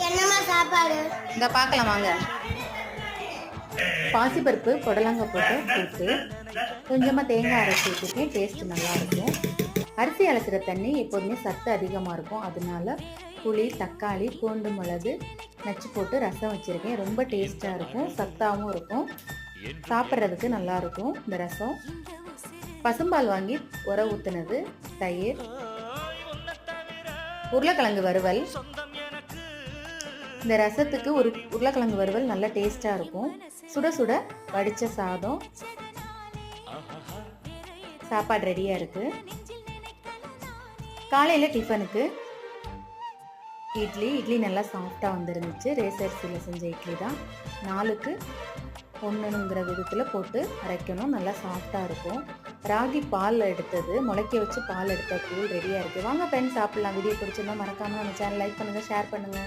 என்னம்மா சாப்பாடு? இந்த பார்க்கலாம் வாங்க. பாசிப்பருப்பு புடலங்காய் போட்டு கூட்டு, கொஞ்சமாக தேங்காய் அரைச்சி ஊற்றிருக்கேன். டேஸ்ட்டு நல்லாயிருக்கும். அரிசி அலசுகிற தண்ணி எப்போதுமே சத்து அதிகமாக இருக்கும். அதனால புளி, தக்காளி, பூண்டு, மிளகு நச்சு போட்டு ரசம் வச்சுருக்கேன். ரொம்ப டேஸ்ட்டாக இருக்கும், சத்தாகவும் இருக்கும், சாப்பிட்றதுக்கு நல்லாயிருக்கும் இந்த ரசம். பசும்பால் வாங்கி உர ஊற்றுனது, தயிர், உருளைக்கிழங்கு வறுவல். இந்த ரசத்துக்கு ஒரு உருளைக்கிழங்கு வறுவல் நல்ல டேஸ்ட்டாக இருக்கும். சுட சுட வடித்த சாதம். சாப்பாடு ரெடியாக இருக்குது. காலையில் டிஃபனுக்கு இட்லி நல்லா சாஃப்டாக வந்துருந்துச்சு. ரேசரிசியில் செஞ்ச இட்லி தான். 4க்கு 1ங்கிற விதத்தில் போட்டு அரைக்கணும். நல்லா சாஃப்டாக இருக்கும். ராகி பால் எடுத்தது, முளைக்க வச்சு பால் எடுத்த கூழ் ரெடியாக இருக்குது. வாங்க ஃப்ரெண்ட்ஸ் சாப்பிட்லாம். வீடியோ பிடிச்சிருந்தா மறக்காமல் நம்ம சேனல் லைக் பண்ணுங்கள், ஷேர் பண்ணுங்கள்.